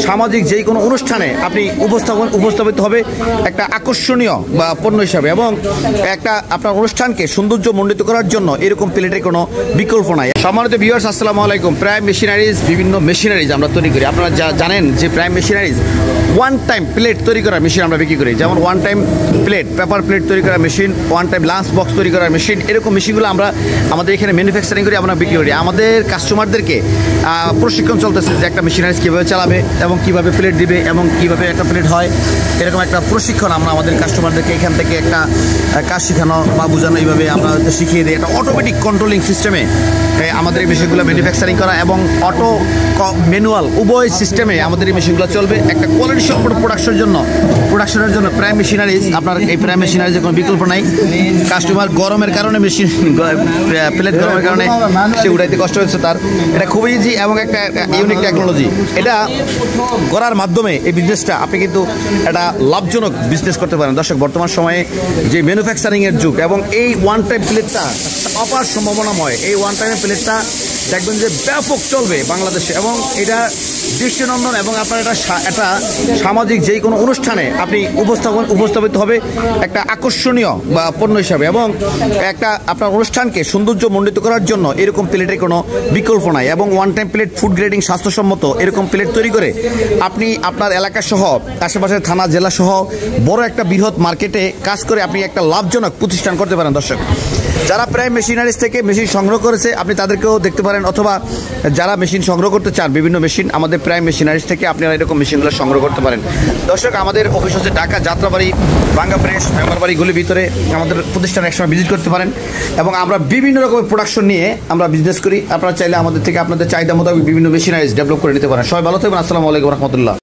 সামাজিক যে কোনো অনুষ্ঠানে আপনি উপস্থাপিত হবে একটা আকর্ষণীয় বা পণ্য হিসাবে, এবং একটা আপনার অনুষ্ঠানকে সৌন্দর্যমণ্ডিত করার জন্য এরকম প্লেটের কোনো বিকল্প নাই। সম্মানিত ভিউয়ার্স, আসসালামু আলাইকুম। প্রাইম মেশিনারিজ বিভিন্ন মেশিনারিজ আমরা তৈরি করি। আপনারা জানেন যে prime machineries one time plate তৈরি করার মেশিন আমরা বিক্রি করি, যেমন one time plate, paper plate তৈরি করার machine, one time lunch box তৈরি করার মেশিন, এরকম মেশিনগুলো আমরা আমাদের এখানে ম্যানুফ্যাকচারিং করি, আমরা বিক্রি করি। আমাদের কাস্টমারদেরকে প্রশিক্ষণ চলতেছে যে একটা মেশিনারিজ কীভাবে চালাবে এবং কীভাবে প্লেট দিবে এবং কীভাবে একটা প্লেট হয়, এরকম একটা প্রশিক্ষণ আমরা আমাদের কাস্টমারদেরকে এখান থেকে একটা কাজ শেখানো বা বোঝানো, এইভাবে আমরা শিখিয়ে দিই। একটা অটোমেটিক কন্ট্রোলিং সিস্টেমে আমাদের এই মেশিনগুলো ম্যানুফ্যাকচারিং করা এবং অটো ম্যানুয়াল উভয় সিস্টেমে আমাদের এই মেশিনগুলো চলবে। একটা কোয়ালিটি সম্পন্ন প্রোডাকশনের জন্য প্রাইম মেশিনারিজ, আপনার এই প্রাইম মেশিনারিজের কোনো বিকল্প নাই। কাস্টমার গরমের কারণে মেশিন প্লেট গরমের কারণে সে উঠাইতে কষ্ট হচ্ছে তার। এটা খুবই ইজি এবং একটা ইউনিক টেকনোলজি। এটা করার মাধ্যমে এই বিজনেসটা আপনি কিন্তু একটা লাভজনক বিজনেস করতে পারেন। দর্শক, বর্তমান সময়ে যে ম্যানুফ্যাকচারিংয়ের যুগ এবং এই ওয়ান টাইম প্লেটটা অপার সম্ভাবনাময়। এই ওয়ান টাইমের প্লেটটা দেখবেন যে ব্যাপক চলবে বাংলাদেশে এবং এটা দৃষ্টিনন্দন, এবং আপনার একটা সামাজিক যে কোনো অনুষ্ঠানে আপনি উপস্থাপিত হবে একটা আকর্ষণীয় বা পণ্য হিসাবে, এবং একটা আপনার অনুষ্ঠানকে সৌন্দর্যমণ্ডিত করার জন্য এরকম প্লেটের কোনো বিকল্প নাই। এবং one time plate food grading স্বাস্থ্যসম্মত এরকম প্লেট তৈরি করে আপনি আপনার এলাকা সহ আশেপাশের থানা জেলা সহ বড় একটা বৃহৎ মার্কেটে কাজ করে আপনি একটা লাভজনক প্রতিষ্ঠান করতে পারেন। দর্শক, যারা প্রাইম মেশিনারিজ থেকে মেশিন সংগ্রহ করেছে আপনি তাদেরকেও দেখতে পারেন, অথবা যারা মেশিন সংগ্রহ করতে চান বিভিন্ন মেশিন আমাদের প্রাইম মেশিনারিজ থেকে আপনারা এরকম মেশিনগুলো সংগ্রহ করতে পারেন। দর্শক, আমাদের অফিস হচ্ছে ঢাকা যাত্রাবাড়ি, বাঙ্গা প্রেস, মেম্বারবাড়ি গুলির ভিতরে। আমাদের প্রতিষ্ঠানে একসময় ভিজিট করতে পারেন এবং আমরা বিভিন্ন রকমের প্রোডাকশন নিয়ে আমরা বিজনেস করি। আপনারা চাইলে আমাদের থেকে আপনাদের চাহিদা মোতাবেক বিভিন্ন মেশিনারিজ ডেভেলপ করে নিতে পারেন। সবাই ভালো থাকবেন। আসসালামু আলাইকুম রহমতুল্লাহ।